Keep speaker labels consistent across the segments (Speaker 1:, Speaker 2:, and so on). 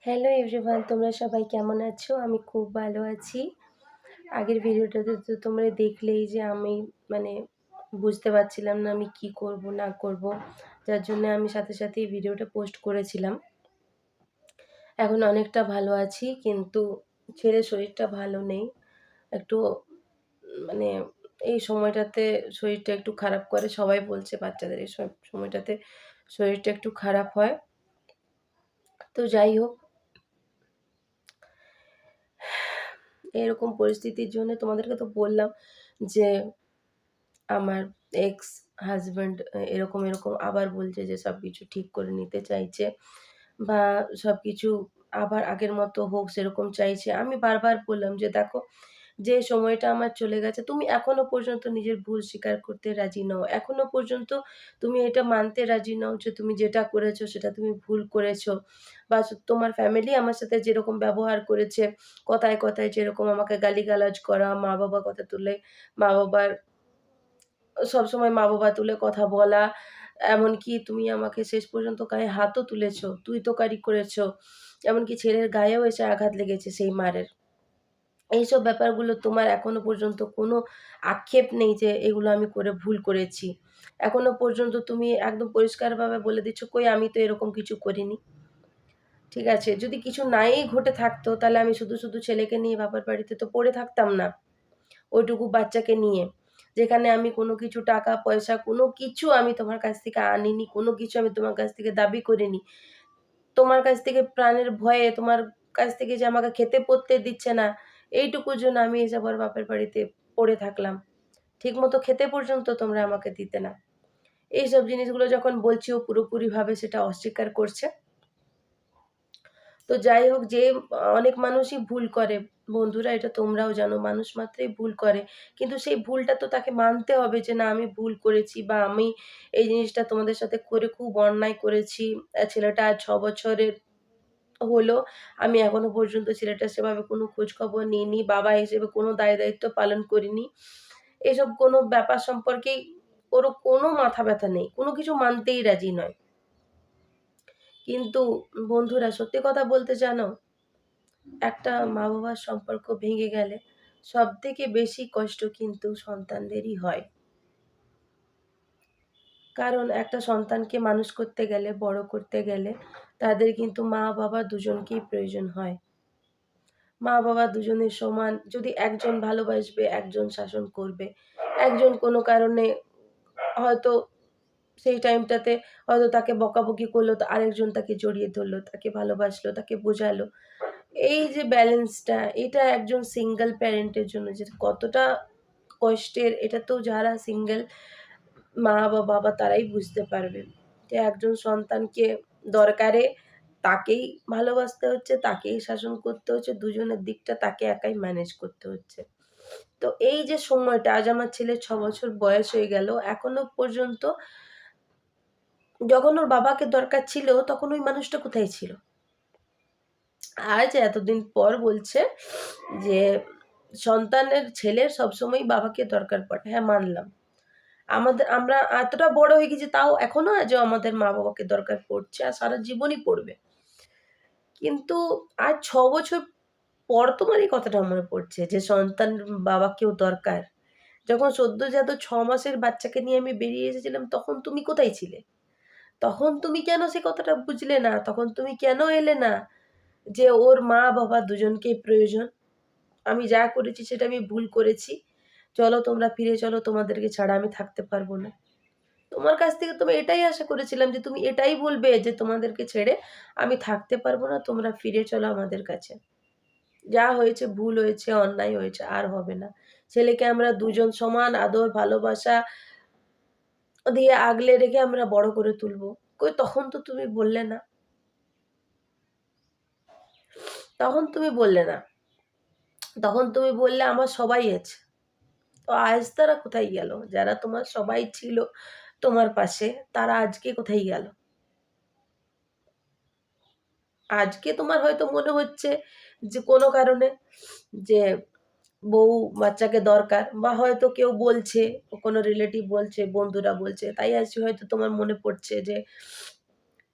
Speaker 1: Hello everyone, তোমরা সবাই কেমন আছো? আমি খুব ভালো আছি। আগের ভিডিওটাতে তো তোমরা দেখলেই যে আমি মানে বুঝতে পারছিলাম না আমি কি করব না করব। যার জন্য আমি সাথে সাথেই ভিডিওটা পোস্ট করেছিলাম। এখন অনেকটা ভালো আছি, কিন্তু ছেলের শরীরটা ভালো নেই। একটু মানে এই সময়টাতে শরীরটা একটু খারাপ করে। সবাই বলছে বাচ্চাদের এই সময়টাতে শরীরটা একটু খারাপ হয়। তো যাই হোক, এরকম পরিস্থিতির জন্য তোমাদেরকে তো বললাম যে আমার এক্স হাসব্যান্ড এরকম আবার বলছে যে সবকিছু ঠিক করে নিতে চাইছে বা সবকিছু আবার আগের মতো হোক সেরকম চাইছে। আমি বারবার বললাম যে, "দেখো, যে সময়টা আমার চলে গেছে, তুমি এখনো পর্যন্ত নিজের ভুল স্বীকার করতে রাজি নও। এখনো পর্যন্ত তুমি এটা মানতে রাজি নও যে তুমি যেটা করেছো সেটা তুমি ভুল করেছো। বা তোমার ফ্যামিলি আমার সাথে যেরকম ব্যবহার করেছে, কথায়, কথায় যেরকম আমাকে গালিগালাজ করা, মা-বাবা কথা তুলে মা-বাবার সবসময় মা-বাবা তুলে কথা বলা, এমনকি তুমি আমাকে শেষ পর্যন্ত গায়ে হাতও তুলেছ, তুই-তোকারি করেছ। এমনকি ছেলের গায়েও এসে আঘাত লেগেছে সেই মারের। এইসব ব্যাপারগুলো তোমার এখনো পর্যন্ত কোনো আক্ষেপ নেই যে এগুলো আমি করে ভুল করেছি। এখনো পর্যন্ত তুমি একদম পরিষ্কারভাবে বলে দিচ্ছ, "কই আমি তো এরকম কিছু করিনি।" ঠিক আছে? যদি কিছু নাই ঘটে থাকতো তাহলে আমি শুধু ছেলেকে নিয়ে বাপের বাড়িতে তো পড়ে থাকতাম না। ওইটুকু বাচ্চাকে নিয়ে। যেখানে আমি কোনো কিছু টাকা-পয়সা কোনো কিছু আমি তোমার কাছ থেকে আনিনি, কোনো কিছু আমি তোমার কাছ থেকে দাবি করিনি। তোমার কাছ থেকে প্রাণের ভয়ে, তোমার কাছ থেকে যে আমাকে খেতে পরতে দিচ্ছে না, এইটুকুর জন্য আমি এসে আবার বাপের বাড়িতে পড়ে থাকলাম। ঠিকমতো খেতে পর্যন্ত তোমরা আমাকে দিতে না। এইসব জিনিসগুলো যখন বলছি ও পুরোপুরিভাবে সেটা অস্বীকার করছে। তো যাই হোক, যে অনেক মানুষই ভুল করে। বন্ধুরা, এটা তোমরাও জানো, মানুষ মাত্রই ভুল করে। কিন্তু সেই ভুলটা তো তাকে মানতে হবে যে না, আমি ভুল করেছি বা আমি এই জিনিসটা তোমাদের সাথে করে খুব অন্যায় করেছি। ছেলেটা আজ ৬ বছরের হলো। আমি এখনো পর্যন্ত ছেলেটার সেভাবে কোনো খোঁজখবর নিইনি। বাবা হিসেবে কোনো দায়-দায়িত্ব পালন করিনি। এসব কোনো ব্যাপার সম্পর্কেই ওরও কোনো মাথা ব্যাথা নেই। কোনো কিছু মানতেই রাজি নয়। কিন্তু বন্ধুরা, সত্যি কথা বলতে জানো, একটা মা-বাবার সম্পর্ক ভেঙে গেলে সবথেকে বেশি কষ্ট কিন্তু সন্তানদেরই হয়। কারণ একটা সন্তানকে মানুষ করতে গেলে, বড় করতে গেলে তাদের কিন্তু মা-বাবা দুজনকেই প্রয়োজন হয়। মা-বাবা দুজনের সমান। যদি একজন ভালোবাসবে, একজন শাসন করবে। একজন কোনো কারণে হয়তো সেই টাইমটাতে হয়তো তাকে বকাবকি করলো, তো আরেকজন তাকে জড়িয়ে ধরলো, তাকে ভালোবাসলো, তাকে বোঝালো। এই যে ব্যালেন্সটা, এটা একজন সিঙ্গল প্যারেন্টের জন্য যে কতটা কষ্টের, এটা তো যারা সিঙ্গেল মা বা বাবা তারাই বুঝতে পারবে। যে একজন সন্তানকে দরকারে তাকেই ভালোবাসতে হচ্ছে, তাকেই শাসন করতে হচ্ছে, দুজনের দিকটা তাকে একাই ম্যানেজ করতে হচ্ছে। তো এই যে সময়টা, আজ আমার ছেলের ৬ বছর বয়স হয়ে গেল, এখনো পর্যন্ত যখন ওর বাবাকে দরকার ছিল তখন ওই মানুষটা কোথায় ছিল? আজ এতদিন পর বলছে যে ছেলের সবসময়ই বাবাকে দরকার পড়ে। হ্যাঁ, মানলাম। আমরা এতটা বড় হয়ে গেছি, তাও এখনো আজও আমাদের মা-বাবাকে দরকার পড়ছে আর সারা জীবনই পড়বে। কিন্তু আজ ৬ বছর পর তোমার এই কথাটা মনে পড়ছে যে বাবাকেও দরকার। যখন সদ্যোজাত ৬ মাসের বাচ্চাকে নিয়ে আমি বেরিয়ে এসেছিলাম তখন তুমি কোথায় ছিলে? তখন তুমি কেন সে কথাটা বুঝলে না? তখন তুমি কেন এলে না? যে ওর মা-বাবা দুজনকেই প্রয়োজন। আমি যা করেছি সেটা আমি ভুল করেছি। চলো তোমরা ফিরে চলো, তোমাদেরকে ছাড়া আমি থাকতে পারব না। তোমার কাছ থেকে তো আমি এটাই আশা করেছিলাম যে তুমি এটাই বলবে যে তোমাদেরকে ছেড়ে আমি থাকতে পারব না, তোমরা ফিরে চলো আমাদের কাছে। যা হয়েছে ভুল হয়েছে, অন্যায় হয়েছে, আর হবে না। ছেলেকে আমরা দুজন সমান আদর, ভালোবাসা দিয়ে আগলে রেখে আমরা বড় করে তুলবো। কই তখন তো তুমি বললে না। তখন তুমি বললে না। তখন তুমি বললে আমার সবাই আছে। তো আজ তারা কোথায় গেল? যারা তোমার সবাই ছিল তোমার পাশে, তারা আজকে কোথায় গেল? আজকে তোমার হয়তো মনে হচ্ছে যে কোনো কারণে যে বউ বাচ্চাকে দরকার, বা হয়তো কেউ বলছে, কোনো রিলেটিভ বলছে, বন্ধুরা বলছে, তাই আজ হয়তো তোমার মনে পড়ছে যে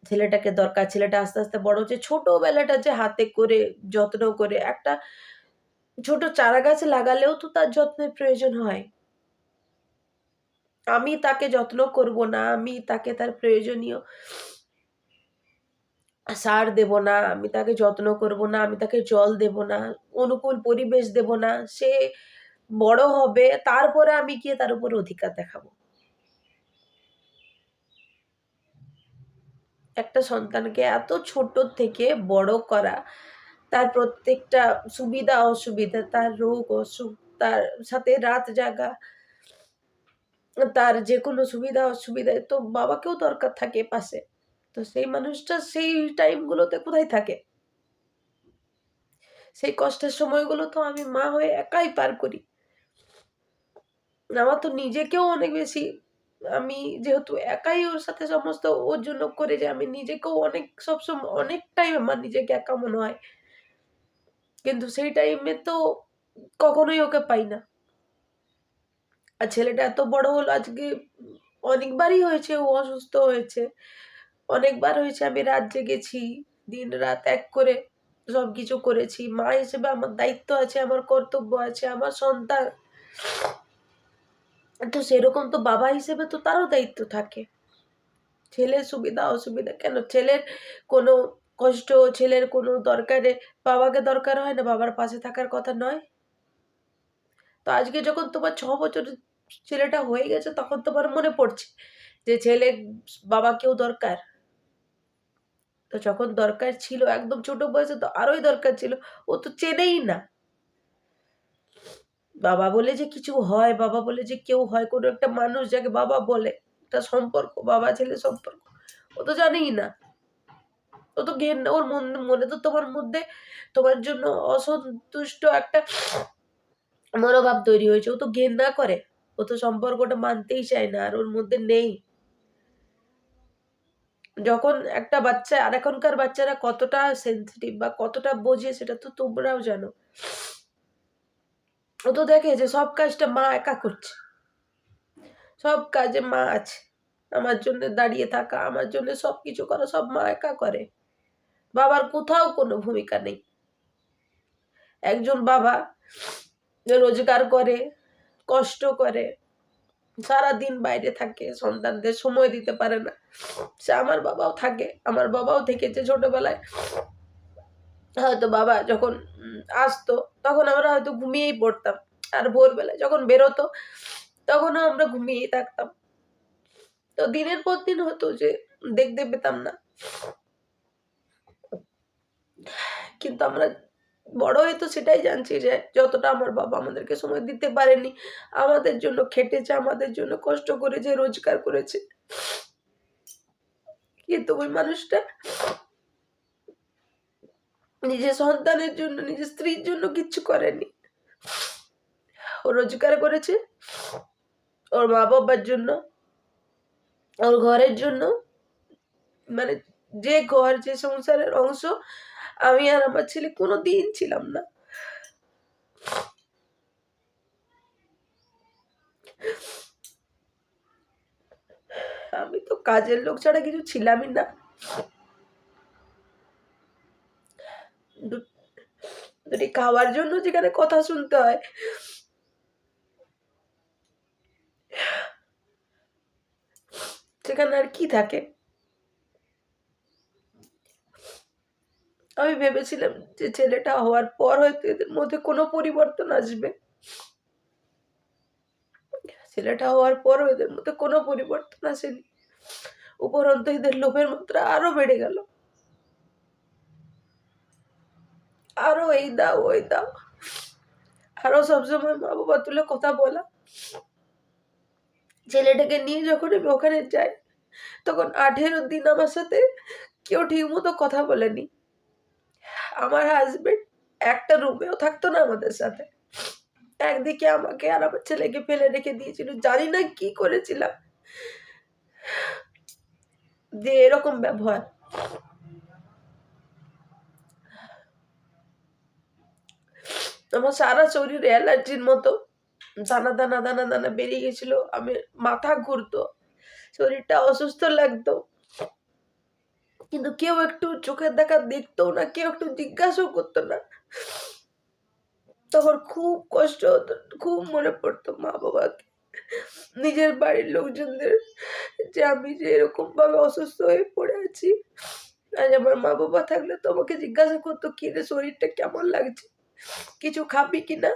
Speaker 1: ছেলেটাকে দরকার। ছেলেটা আস্তে, আস্তে বড় হচ্ছে। ছোটবেলাটা যে হাতে করে যত্ন করে একটা ছোট চারাগাছ লাগালেও তো তার যত্নের প্রয়োজন হয়। আমি তাকে যত্ন করব না, আমি তাকে তার প্রয়োজনীয় সার দেব না, আমি তাকে যত্ন করব না, আমি তাকে জল দেব না, অনুকূল পরিবেশ দেব না। সে বড় হবে, তারপরে আমি গিয়ে তার উপরে অধিকার দেখাবো। একটা সন্তানকে এত ছোট থেকে বড় করা, তার প্রত্যেকটা সুবিধা-অসুবিধা, তার রোগ অসুখ, তার সাথে রাত জাগা, তার যেকোনো সুবিধা-অসুবিধায় তো বাবাকেও দরকার থাকে পাশে। তো সেই মানুষটা সেই টাইমগুলোতে কোথায় থাকে? সেই কষ্টের সময়গুলো তো আমি মা হয়ে একাই পার করি। আমার তো নিজেকেও অনেক বেশি, আমি যেহেতু একাই ওর সাথে সমস্ত ওর জন্য করে যে আমি নিজেকেও অনেক অনেক টাইম আমার নিজেকে একা মনে হয়। কিন্তু সেই টাইমে তো কখনোই ওকে পাই না। আর ছেলেটা এত বড় হলো আজকে, অনেকবারই হয়েছে ও অসুস্থ হয়েছে। অনেকবার হয়েছে আমি রাত জেগেছি, দিন-রাত এক করে সবকিছু করেছি। মা হিসেবে আমার দায়িত্ব আছে, আমার কর্তব্য আছে, আমার সন্তান। তো সেরকম তো বাবা হিসেবে তো তারও দায়িত্ব থাকে। ছেলের সুবিধা-অসুবিধা কেন? ছেলের কোনো কষ্ট, ছেলের কোনো দরকারে বাবাকে দরকার হয় না? বাবার পাশে থাকার কথা নয়? তো আজকে যখন তোমার ৬ বছরের ছেলেটা হয়ে গেছে তখন তোমার মনে পড়ছে যে বাবাকেও দরকার। তো যখন দরকার ছিল একদম ছোট বয়সে তো আরোই দরকার ছিল। ও তো চেনেই না। বাবা বলে যে কিছু হয়, বাবা বলে যে কেউ হয়, কোনো একটা মানুষ যাকে বাবা বলে, একটা সম্পর্ক, বাবা-ছেলে সম্পর্ক। ও তো জানেই না। ও তো ওর মনে তো তোমার মধ্যে তোমার জন্য অসন্তুষ্ট একটা মনোভাব তৈরি হয়েছে। ও তো ঘেন্না করে। ও তো সম্পর্কটা মানতেই চায় না। আর ওর মধ্যে নেই। যখন একটা বাচ্চা, আর এখনকার বাচ্চারা কতটা সেনসিটিভ বা কতটা বোঝে সেটা তো তোমরাও জানো। ও তো দেখে যে সব কাজটা মা একা করছে। সব কাজে মা আছে। আমার জন্য দাঁড়িয়ে থাকা, আমার জন্য সবকিছু করা সব মা একা করে। বাবার কোথাও কোনো ভূমিকা নেই। একজন বাবা রোজগার করে, কষ্ট করে, সারাদিন বাইরে থাকে, সন্তানদের সময় দিতে পারে না। সে আমার বাবাও থাকে। আমার বাবাও থেকেছে ছোটবেলায়। হয়তো বাবা যখন আসতো তখন আমরা হয়তো ঘুমিয়েই পড়তাম। আর ভোরবেলায় যখন বেরোতো তখনও আমরা ঘুমিয়েই থাকতাম। তো দিনের পর দিন হতো যে দেখতে পেতাম না। কিন্তু আমরা বড় হয়ে তো সেটাই জানছি যে যতটা আমার বাবা আমাদেরকে সময় দিতে পারেনি, আমাদের জন্য খেটেছে, আমাদের জন্য কষ্ট করেছে, রোজগার করেছে। কিন্তু ওই মানুষটা নিজের সন্তানের জন্য, নিজের স্ত্রীর জন্য কিচ্ছু করেনি। ও রোজগার করেছে ওর মা-বাবার জন্য, ওর ঘরের জন্য, মানে যে ঘর, যে সংসারের অংশ আমি আর আমার ছেলে কোনোদিন ছিলাম না। আমি তো কাজের লোক ছাড়া কিছু ছিলামই না। দু দুটি খাওয়ার জন্য যেখানে কথা শুনতে হয়, সেখানে আর কি থাকে? আমি ভেবেছিলাম যে ছেলেটা হওয়ার পর হয়তো এদের মধ্যে কোনো পরিবর্তন আসবে। ছেলেটা হওয়ার পরও এদের মধ্যে কোনো পরিবর্তন আসেনি। উপরন্তু এদের লোভের মাত্রা আরো বেড়ে গেল। আরো এই দাও, ওই দাও। আরো সবসময় মা-বাবা তুলে কথা বলা। ছেলেটাকে নিয়ে যখন আমি ওখানে যাই, তখন 18 দিন আমার সাথে কেউ ঠিকমতো কথা বলেনি। আমার হাসব্যান্ড একটা রুমেও থাকতো না আমাদের সাথে। একদিকে আমাকে আর আমার ছেলেকে ফেলে রেখে দিয়েছিল। জানি না কি করেছিলাম যে এরকম ব্যবহার। আমার সারা শরীরে অ্যালার্জির মতো দানা বেরিয়ে গেছিল। মাথা ঘুরতো, শরীরটা অসুস্থ লাগতো। কিন্তু কেউ একটু চোখের দেখা দেখতো না, কেউ একটু জিজ্ঞাসাও করতো না। তখন খুব কষ্ট হতো, খুব মনে পড়তো মা বাবাকে, নিজের বাড়ির লোকজনদের, যে আমি যে এরকম ভাবে অসুস্থ হয়ে পড়ে আছি। আজ আমার মা বাবা থাকলে তো আমাকে জিজ্ঞাসা করতো, কি রে শরীরটা কেমন লাগছে, কিছু খাবি কিনা।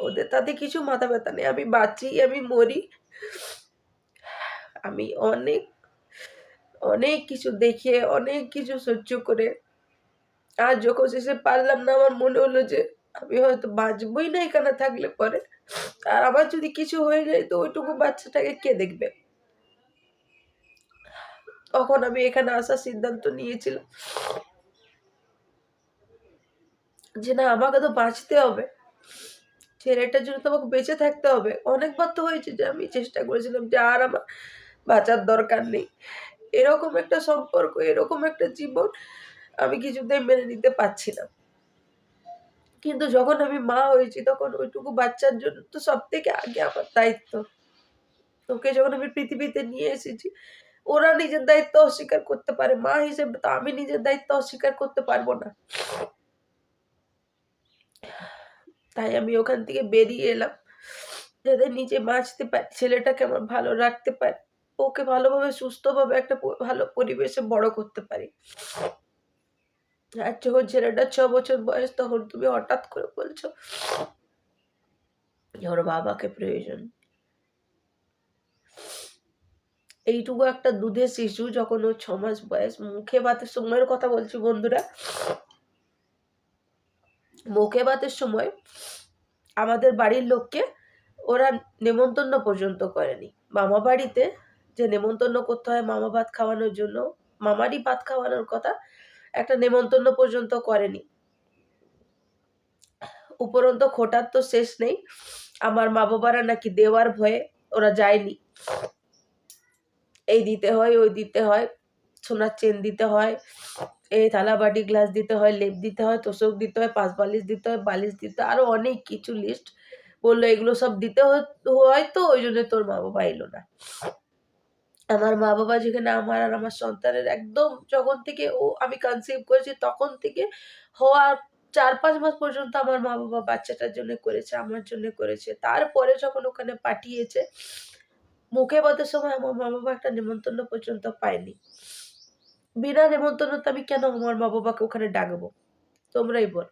Speaker 1: ওদের তাতে কিছু মাথা ব্যথা নেই, আমি বাঁচি আমি মরি। আমি অনেক অনেক কিছু দেখে, অনেক কিছু সহ্য করে আজ যখন শেষে পারলাম না, আমার মনে হলো যে আমি হয়তো বাঁচবই না এখানে থাকলে পরে। আর আবার যদি কিছু হয়ে যায় তো ওইটুকু বাচ্চাটাকে কে দেখবে। তখন আমি এখানে আসার সিদ্ধান্ত নিয়েছিলাম যে না, আমাকে তো বাঁচতে হবে, ছেলেটার জন্য তো আমাকে বেঁচে থাকতে হবে। অনেকবার তো হয়েছে যে আমি চেষ্টা করেছিলাম যে আর আমার বাঁচার দরকার নেই। এরকম একটা সম্পর্ক, এরকম একটা জীবন আমি কিছুতেই মেনে নিতে পারছি না। কিন্তু যখন আমি মা হয়েছি তখন ওইটুকু বাচ্চার জন্য তো সব থেকে আগে আমার দায়িত্ব। ওকে যখন আমি পৃথিবীতে নিয়ে এসেছি, ওরা নিজের দায়িত্ব অস্বীকার করতে পারে, মা হিসেবে তো আমি নিজের দায়িত্ব অস্বীকার করতে পারবো না। তাই আমি ওখান থেকে বেরিয়ে এলাম, যাতে নিজে বাঁচতে পারি, ছেলেটাকে আমার ভালো রাখতে পারি, ওকে ভালোভাবে সুস্থভাবে একটা ভালো পরিবেশে বড় করতে পারি। আর যখন ছেলেটা 6 বছর বয়স, তখন তুমি হঠাৎ করে বলছো যে ওর বাবাকে প্রয়োজন। এইটুকু একটা দুধের শিশু যখন ওর 6 মাস বয়স, মুখে ভাতের সময়ের কথা বলছি বন্ধুরা, মুখে ভাতের সময় আমাদের বাড়ির লোককে ওরা নেমন্তন্ন পর্যন্ত করেনি। মামা বাড়িতে যে নেমন্তন্ন করতে হয় মামা ভাত খাওয়ানোর জন্য, মামারই ভাত খাওয়ানোর কথা, একটা নেমন্তন্ন পর্যন্ত করেনি। উপরন্ত খোটার তো শেষ নেই। আমার মা বাবারা নাকি দেওয়ার ভয়ে ওরা যায়নি। এই দিতে হয়, ওই দিতে হয়, সোনার চেন দিতে হয়, এই থালা বাটি গ্লাস দিতে হয়, লেপ দিতে হয়, তোশক দিতে হয়, পাশ বালিশ দিতে হয়, বালিশ দিতে হয়, আরো অনেক কিছু লিস্ট। বললো এগুলো সব দিতে হয়, তো ওই জন্য তোর মা বাবা এলো না। আমার মা বাবা যেখানে আমার আর আমার সন্তানের একদম যখন থেকে আমি কনসিভ করেছি তখন থেকে হওয়ার 4-5 মাস পর্যন্ত আমার মা বাবা বাচ্চাটার জন্য করেছে, আমার জন্য করেছে। তারপরে যখন ওখানে পাঠিয়েছে, মুখে ভাতের সময় আমার মা বাবা একটা নেমন্তন্ন পর্যন্ত পায়নি। বিনা নেমন্তন্নতে আমি কেন আমার মা বাবাকে ওখানে ডাকবো? তোমরাই বলো।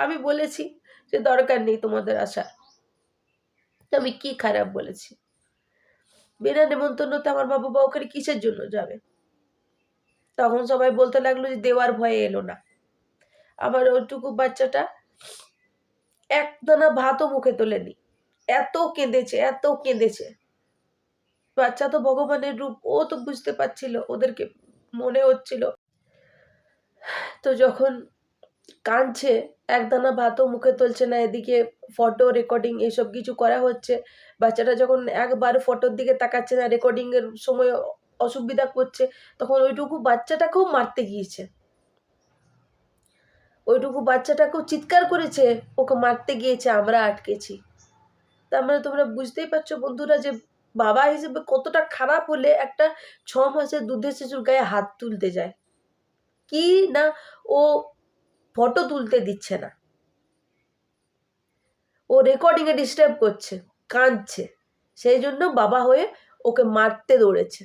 Speaker 1: আমি বলেছি যে দরকার নেই তোমাদের আসার। আমি কি খারাপ বলেছি? বিনা নেমন্তন্নতে আমার মা বাবা ওখানে কিসের জন্য যাবে? তখন সবাই বলতে লাগলো যে দেওয়ার ভয়ে এলো না। আমার ওইটুকু বাচ্চাটা একদানা ভাতও মুখে তোলেনি, এত কেঁদেছে, এত কেঁদেছে। বাচ্চা তো ভগবানের রূপ, ও তো বুঝতে পারছিল, ওদেরকে মনে হচ্ছিল। তো যখন কাঁদছে, একদানা ভাতও মুখে তুলছে না, এদিকে ফটো রেকর্ডিং এসব কিছু করা হচ্ছে, বাচ্চাটা যখন একবার ফটোর দিকে তাকাচ্ছে না, রেকর্ডিং এর সময় অসুবিধা করছে, তখন ওইটুকু বাচ্চাটাকেও মারতে গিয়েছে। ওইটুকু বাচ্চাটাকেও চিৎকার করেছে, ওকে মারতে গিয়েছে, আমরা আটকেছি। তার মানে তোমরা বুঝতেই পারছো বন্ধুরা যে বাবা হিসেবে কতটা খারাপ হলে একটা 6 মাসের দুধের শিশুর গায়ে হাত তুলতে যায়। কি না, ও ফটো তুলতে দিচ্ছে না, ও রেকর্ডিং এ ডিস্টার্ব করছে, কাঁদছে, সেই জন্য বাবা হয়ে ওকে মারতে দৌড়েছে।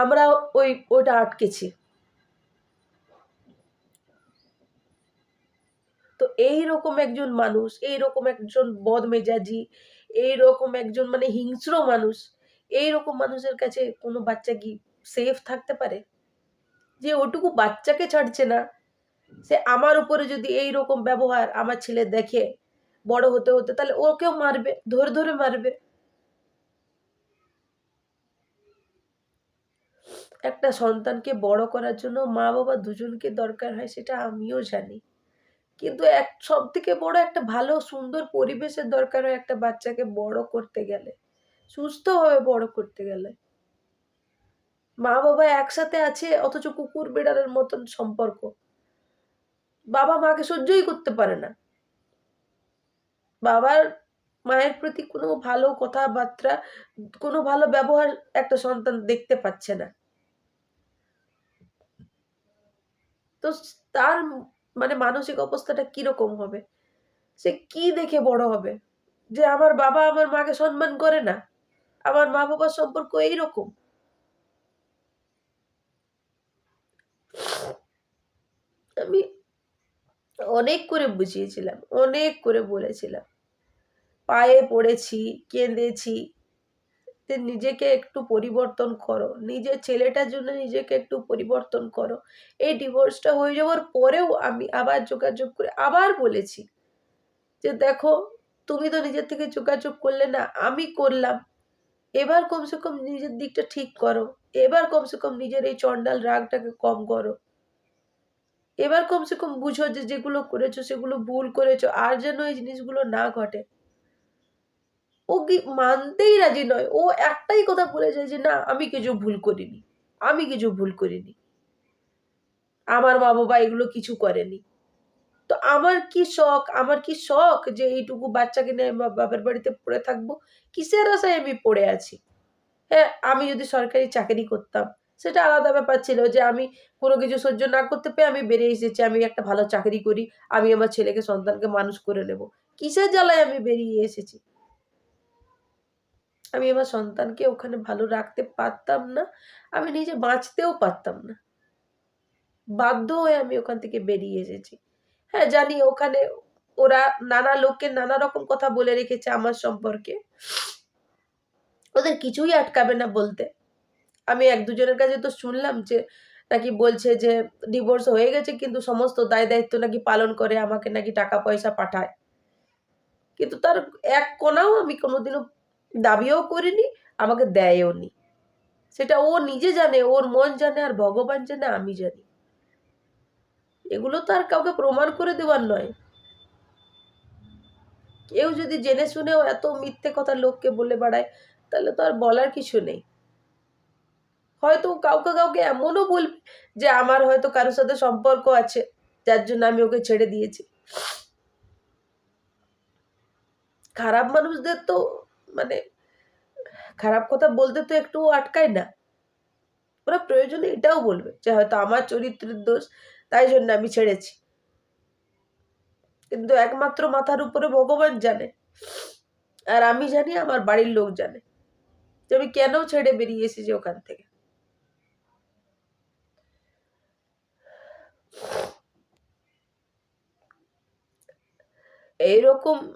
Speaker 1: আমরা ওইটা আটকেছি। তো এইরকম একজন মানুষ, এইরকম একজন বদমেজাজি, এইরকম একজন মানে হিংস্র মানুষ, এইরকম মানুষের কাছে কোনো বাচ্চা কি সেফ থাকতে পারে? যে ওটুকু বাচ্চাকে ছাড়ছে না, সে আমার উপরে যদি এইরকম ব্যবহার আমার ছেলে দেখে বড় হতে হতে, তাহলে ওকেও মারবে, ধরে ধরে মারবে। একটা সন্তানকে বড় করার জন্য মা বাবা দুজনকে দরকার হয়, সেটা আমিও জানি। কিন্তু সব থেকে বড় একটা ভালো সুন্দর পরিবেশের দরকার হয় একটা বাচ্চাকে বড় করতে গেলে, সুস্থভাবে বড় করতে গেলে। মা বাবা একসাথে আছে অথচ কুকুর বিড়ালের মতন সম্পর্ক, বাবা মাকে সহ্যই করতে পারে না। বাবার মায়ের প্রতি কোনো ভালো কথাবার্তা, কোনো ভালো ব্যবহার একটা সন্তান দেখতে পাচ্ছে না। তো তার মানে মানসিক অবস্থাটা কিরকম হবে? সে কি দেখে বড় হবে? যে আমার বাবা আমার মাকে সম্মান করে না। আমার মা-বাবার সম্পর্ক এইরকম। আমি অনেক করে বুঝিয়েছিলাম, অনেক করে বলেছিলাম। পায়ে পড়েছি, কেঁদেছি যে নিজেকে একটু পরিবর্তন করো। নিজের ছেলেটার জন্য নিজেকে একটু পরিবর্তন করো। এই ডিভোর্সটা হয়ে যাওয়ার পরেও আমি আবার যোগাযোগ করে আবার বলেছি যে, "দেখো, তুমি তো নিজের থেকে যোগাযোগ করলে না, আমি করলাম। এবার কমসে কম নিজের দিকটা ঠিক করো। এবার কমসে কম নিজের এই চন্ডাল রাগটাকে কম করো। এবার কমসে কম বুঝো যে যেগুলো করেছো সেগুলো ভুল করেছো। আর যেন এই জিনিসগুলো না ঘটে।" ও মানতেই রাজি নয়। ও একটাই কথা বলে যায় যে, "না, আমি কিছু ভুল করিনি। আমি কিছু ভুল করিনি। আমার মা-বাবা এগুলো কিছু করেনি।" তো আমার কি শখ যে এইটুকু বাচ্চাকে নিয়ে আমি বাপের বাড়িতে পড়ে থাকবো? কিসের আশায় আমি পড়ে আছি? হ্যাঁ, আমি যদি সরকারি চাকরি করতাম, সেটা আলাদা ব্যাপার ছিল যে আমি কোনো কিছু সহ্য না করতে পেরে আমি বেরিয়ে এসেছি। আমি একটা ভালো চাকরি করি। আমি আমার ছেলেকে সন্তানকে মানুষ করে নেব। কিসের জ্বালায় আমি বেরিয়ে এসেছি? আমি আমার সন্তানকে ওখানে ভালো রাখতে পারতাম না। আমি নিজে বাঁচতেও পারতাম না। বাধ্য হয়ে আমি ওখান থেকে বেরিয়ে এসেছি। হ্যাঁ, জানি ওখানে ওরা নানা লোককে নানা রকম কথা বলে রেখেছে আমার সম্পর্কে। ওদের কিছুই আটকাবে না বলতে। আমি ১-২ জনের কাছে তো শুনলাম যে নাকি বলছে যে ডিভোর্স হয়ে গেছে কিন্তু সমস্ত দায়-দায়িত্ব নাকি পালন করে, আমাকে নাকি টাকা-পয়সা পাঠায়। কিন্তু তার এক কোণাও আমি কোনোদিনও দাবিও করিনি, আমাকে দেয়ও নি। সেটা ও নিজে জানে, ওর মন জানে আর ভগবান জানে, আমি জানি। এগুলো তো আর কাউকে প্রমাণ করে দেওয়ার নয়। কেউ যদি জেনে শুনেও এত মিথ্যে কথা লোককে বলে বেড়ায়, তাহলে তো আর বলার কিছু নেই। হয়তো কাউকে এমনও বলবে যে আমার হয়তো কারো সাথে সম্পর্ক আছে, যার জন্য আমি ওকে ছেড়ে দিয়েছি। খারাপ মানুষদের তো মানে খারাপ কথা বলতে তো একটুও আটকায় না। ওরা প্রয়োজনে এটাও বলবে যে হয়তো আমার চরিত্রের দোষ, তাই জন্য আমি ছেড়েছি। কিন্তু একমাত্র মাথার উপরে ভগবান জানে। আর আমি জানি, আমার বাড়ির লোক জানে যে আমি কেন ছেড়ে বেরিয়ে এসেছি ওখান থেকে। এইরকম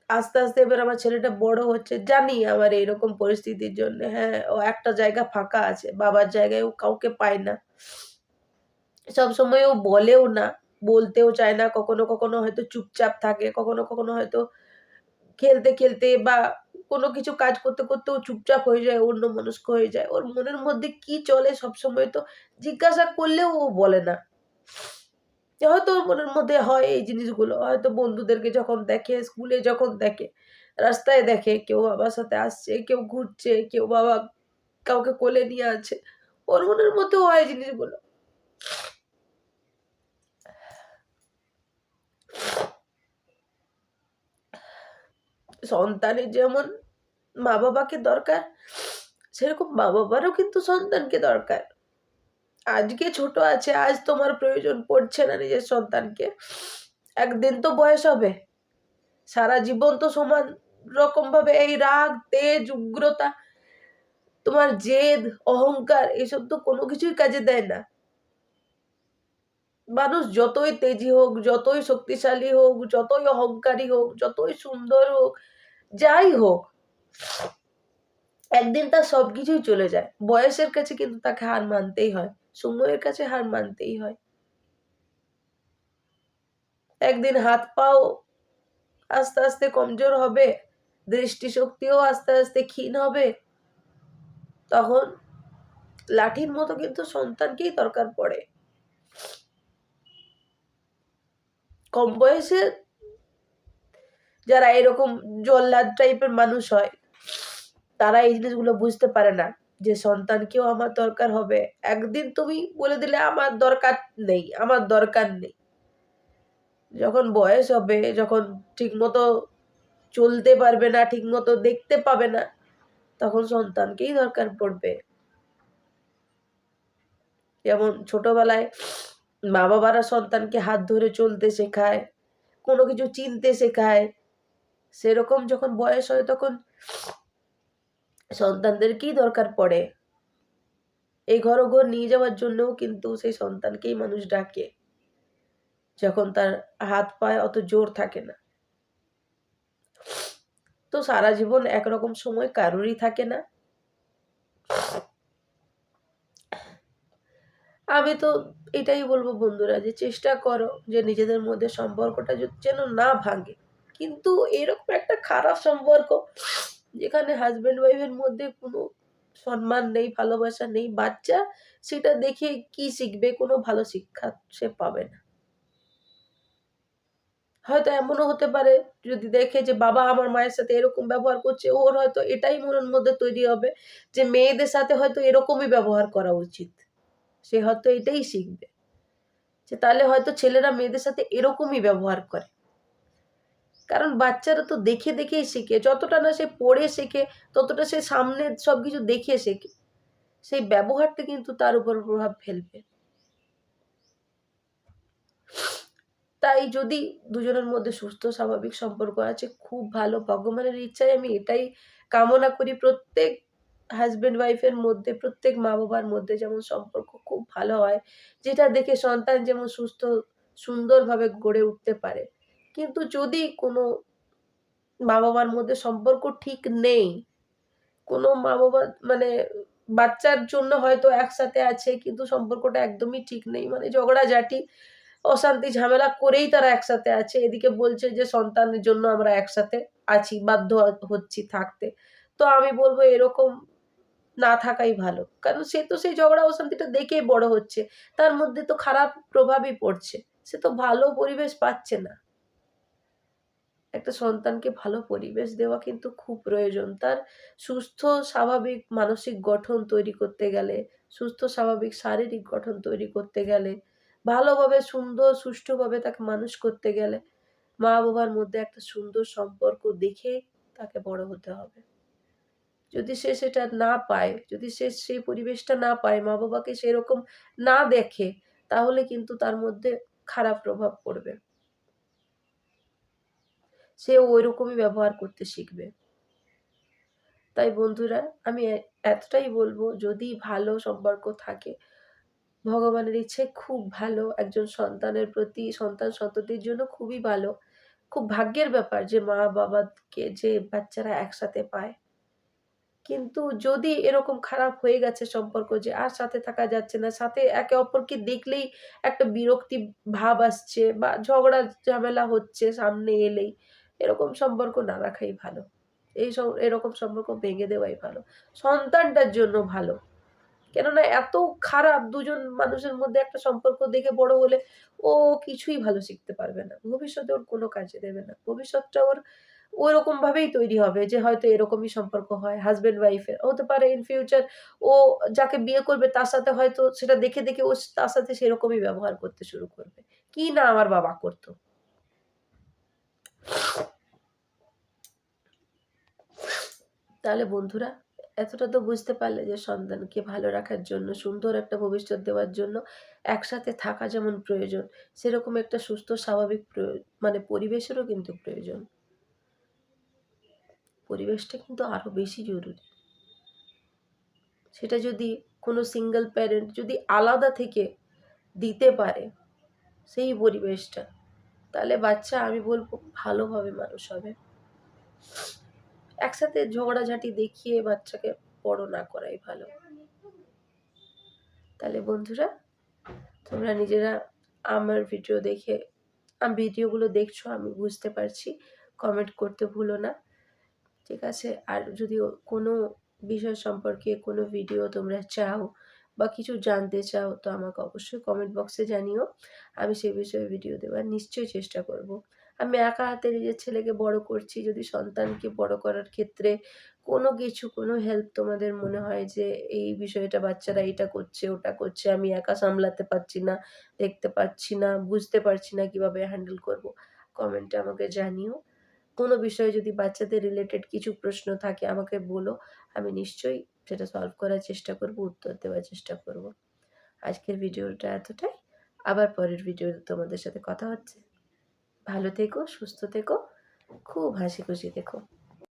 Speaker 1: আস্তে এবার আমার ছেলেটা বড় হচ্ছে। জানি আমার এইরকম পরিস্থিতির জন্য হ্যাঁ, ও একটা জায়গা ফাঁকা আছে। বাবার জায়গায় ও কাউকে পায় না। সবসময় ও বলেও না, বলতেও চায় না। কখনো হয়তো চুপচাপ থাকে। কখনো হয়তো খেলতে বা কোনো কিছু কাজ করতে ও চুপচাপ হয়ে যায়, অন্যমনস্ক হয়ে যায়। ওর মনের মধ্যে কি চলে সবসময় তো জিজ্ঞাসা করলেও ও বলে না। হয়তো ওর মনের মধ্যে হয় এই জিনিসগুলো। হয়তো বন্ধুদেরকে যখন দেখে, স্কুলে যখন দেখে, রাস্তায় দেখে কেউ বাবার সাথে আসছে, কেউ ঘুরছে, কেউ বাবা কাউকে কোলে নিয়ে আছে। ওর মনের মধ্যেও হয় এই জিনিসগুলো। সন্তানের যেমন মা-বাবাকে দরকার, সেরকম মা-বাবারও কিন্তু সন্তানকে দরকার। আজকে ছোট আছে, আজ তোমার প্রয়োজন পড়ছে না নিজের সন্তানকে। একদিন তো বয়স হবে। সারা জীবন তো সমান রকমভাবে এই রাগ, তেজ, উগ্রতা, তোমার জেদ, অহংকার এসব তো কোনো কিছুই কাজে দেয় না। মানুষ যতই তেজি হোক, যতই শক্তিশালী হোক, যতই অহংকারী হোক, যতই সুন্দর হোক, যাই হোক, একদিন তার সবকিছুই চলে যায়। বয়সের কাছে কিন্তু তাকে হার মানতেই হয়। সময়ের কাছে হার মানতেই হয়। একদিন হাত-পাও আস্তে কমজোর হবে। দৃষ্টিশক্তিও আস্তে ক্ষীণ হবে। তখন লাঠির মতো কিন্তু সন্তানকেই দরকার পড়ে। কম বয়সে যারা এরকম জল্লাদ টাইপের মানুষ হয়, তারা এই জিনিসগুলো বুঝতে পারে না যে সন্তানকেও আমার দরকার হবে। একদিন তুমি বলে দিলে আমার দরকার নেই, আমার দরকার নেই। যখন বয়স হবে, যখন ঠিকমতো চলতে পারবে না, ঠিকমতো দেখতে পাবে না, তখন সন্তানকেই দরকার পড়বে। যেমন ছোটবেলায় মা-বাবারা সন্তানকে হাত ধরে চলতে শেখায়, কোনো কিছু চিনতে শেখায়। সেরকম যখন বয়স হয় তখন সন্তানদেরকেই দরকার পড়ে। এই ঘর ও ঘর নিয়ে যাওয়ার জন্যও কিন্তু সেই সন্তানকেই মানুষ ডাকে। যখন তার হাত পায়ে অত জোর থাকে না। তো সারা জীবন একরকম সময় কারোরই থাকে না। আমি তো এটাই বলবো বন্ধুরা, যে চেষ্টা করো যে নিজেদের মধ্যে সম্পর্কটা যেন না ভাঙে। কিন্তু এরকম একটা খারাপ সম্পর্ক যেখানে হাজবেন্ড ওয়াইফের মধ্যে কোনো সম্মান নেই, ভালোবাসা নেই, বাচ্চা সেটা দেখে কি শিখবে? কোনো ভালো শিক্ষা সে পাবে না। হয়তো এমনও হতে পারে, যদি দেখে যে বাবা আমার মায়ের সাথে এরকম ব্যবহার করছে, ওর হয়তো এটাই মনের মধ্যে তৈরি হবে যে মেয়েদের সাথে হয়তো এরকমই ব্যবহার করা উচিত। সে হয়তো এটাই শিখবে। যে তাহলে হয়তো ছেলেরা মেয়েদের সাথে এরকমই ব্যবহার করে। কারণ বাচ্চারা তো দেখে দেখেই শেখে। যতটা না সে পড়ে শেখে, ততটা সে সামনে সবকিছু দেখে শেখে। সেই ব্যবহারটা কিন্তু তার উপর প্রভাব ফেলবে। তাই যদি দুজনের মধ্যে সুস্থ স্বাভাবিক সম্পর্ক আছে, খুব ভালো। ভগবানের ইচ্ছায় আমি এটাই কামনা করি প্রত্যেক হাসব্যান্ড ওয়াইফের মধ্যে, প্রত্যেক মা-বাবার মধ্যে যেমন সম্পর্ক খুব ভালো হয়। যেটা দেখে সন্তান যেমন সুস্থ সুন্দরভাবে গড়ে উঠতে পারে। কিন্তু যদি কোনো মা-বাবার মধ্যে সম্পর্ক ঠিক নেই, কোনো মা-বাবা মানে বাচ্চার জন্য হয়তো একসাথে আছে কিন্তু সম্পর্কটা একদমই ঠিক নেই। মানে ঝগড়াঝাটি, অশান্তি, ঝামেলা করেই তারা একসাথে আছে। এদিকে বলছে যে সন্তানের জন্য আমরা একসাথে আছি, বাধ্য হচ্ছি থাকতে। তো আমি বলব এরকম না থাকাই ভালো। কারণ সে তো সেই ঝগড়া অশান্তিটা দেখেই বড় হচ্ছে। তার মধ্যে তো খারাপ প্রভাবই পড়ছে। সে তো ভালো পরিবেশ পাচ্ছে না। একটা সন্তানকে ভালো পরিবেশ দেওয়া কিন্তু খুব প্রয়োজন। তার সুস্থ স্বাভাবিক মানসিক গঠন তৈরি করতে গেলে, সুস্থ স্বাভাবিক শারীরিক গঠন তৈরি করতে গেলে, ভালোভাবে সুন্দর সুষ্ঠুভাবে তাকে মানুষ করতে গেলে, মা-বাবার মধ্যে একটা সুন্দর সম্পর্ক দেখে তাকে বড় হতে হবে। যদি সে সেটা না পায়, যদি সে সেই পরিবেশটা না পায়, মা-বাবাকে সেরকম না দেখে, তাহলে কিন্তু তার মধ্যে খারাপ প্রভাব পড়বে। সে ঐরকমই ব্যবহার করতে শিখবে। তাই বন্ধুরা, আমি এতটাই বলব, যদি ভালো সম্পর্ক থাকে, ভগবানের ইচ্ছায় খুব ভালো, একজন সন্তানের প্রতি, সন্তান-সন্ততির জন্য খুবই ভালো। খুব ভাগ্যের ব্যাপার যে মা-বাবাকে যে বাচ্চারা একসাথে পায়। কিন্তু যদি এরকম খারাপ হয়ে গেছে সম্পর্ক যে আর সাথে থাকা যাচ্ছে না, সাথে একে অপরকে দেখলেই একটা বিরক্তি ভাব আসছে বা ঝগড়া ঝামেলা হচ্ছে সামনে এলেই, এরকম সম্পর্ক না রাখাই ভালো। এরকম সম্পর্ক ভেঙে দেওয়াই ভালো। সন্তানটার জন্য ভালো। কেননা এত খারাপ দুজন মানুষের মধ্যে একটা সম্পর্ক দেখে বড় হলে ও কিছুই ভালো শিখতে পারবে না। ভবিষ্যতে ওর কোনো কাজে দেবে না। ভবিষ্যৎটা ওর ওরকম ভাবেই তৈরি হবে যে হয়তো এরকমই সম্পর্ক হয় হাসব্যান্ড ওয়াইফ এর। হতে পারে ইন ফিউচার ও যাকে বিয়ে করবে তার সাথে হয়তো সেটা দেখে, দেখে ও তার সাথে সেরকমই ব্যবহার করতে শুরু করবে। কি না আমার বাবা করত। তাহলে বন্ধুরা, এতটা তো বুঝতে পারলে যে সন্তানকে ভালো রাখার জন্য, সুন্দর একটা ভবিষ্যৎ দেওয়ার জন্য একসাথে থাকা যেমন প্রয়োজন, সেরকম একটা সুস্থ স্বাভাবিক মানে পরিবেশেরও কিন্তু প্রয়োজন। পরিবেশটা কিন্তু আরো বেশি জরুরি। সেটা যদি কোনো সিঙ্গেল প্যারেন্ট যদি আলাদা থেকে দিতে পারে সেই পরিবেশটা, তাহলে বাচ্চা আমি বলব ভালোভাবে মানুষ হবে। একসাথে ঝগড়াঝাটি দেখিয়ে বাচ্চাকে বড় না করাই ভালো। তাহলে বন্ধুরা, তোমরা নিজেরা আমার ভিডিও দেখে ভিডিওগুলো দেখছো আমি বুঝতে পারছি। কমেন্ট করতে ভুলো না। ঠিক আছে? আর যদি কোনো বিষয় সম্পর্কে কোনো ভিডিও তোমরা চাও বা কিছু জানতে চাও, তো আমাকে অবশ্যই কমেন্ট বক্সে জানিও। আমি সেই বিষয়ে ভিডিও দেওয়ার নিশ্চয়ই চেষ্টা করব। আমি একা হাতে নিজের ছেলেকে বড় করছি। যদি সন্তানকে বড় করার ক্ষেত্রে কোনো কিছু, কোনো হেল্প তোমাদের মনে হয় যে এই বিষয়টা বাচ্চারা এটা করছে, ওটা করছে, আমি একা সামলাতে পারছি না, দেখতে পাচ্ছি না, বুঝতে পারছি না কিভাবে হ্যান্ডেল করব, কমেন্টে আমাকে জানিও। কোনো বিষয়ে যদি বাচ্চাদের রিলেটেড কিছু প্রশ্ন থাকে আমাকে বলো। আমি নিশ্চয়ই সেটা সলভ করার চেষ্টা করব, উত্তর দেওয়ার চেষ্টা করব। আজকের ভিডিওটা এতটাই। আবার পরের ভিডিওতে তোমাদের সাথে কথা হচ্ছে। ভালো থেকো, সুস্থ থেকো, খুব হাসি খুশি থেকো।